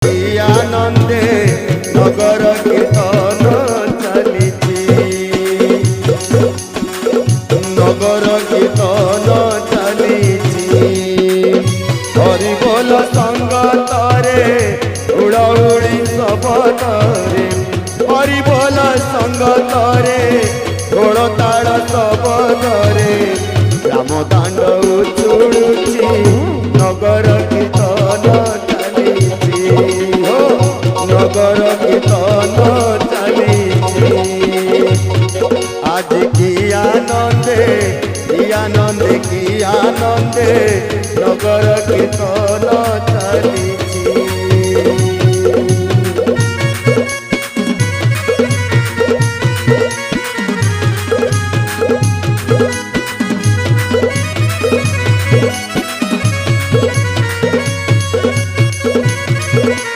কি আনন্দে নগর কীর্তন চালিছি নগর কীর্তন চালিছি হরি বল সঙ্গতরে উড়াউড়ি শবদরে হরি বল সঙ্গতরে ঘোড় তাଳ শবদরে রাম দাଣ୍ଡ উছুড়ুছি নগর কীর্তন চালিছি নগর কীর্তন চালিছি আজ কি আনন্দে কি আনন্দে নগর কীর্তন চালিছি।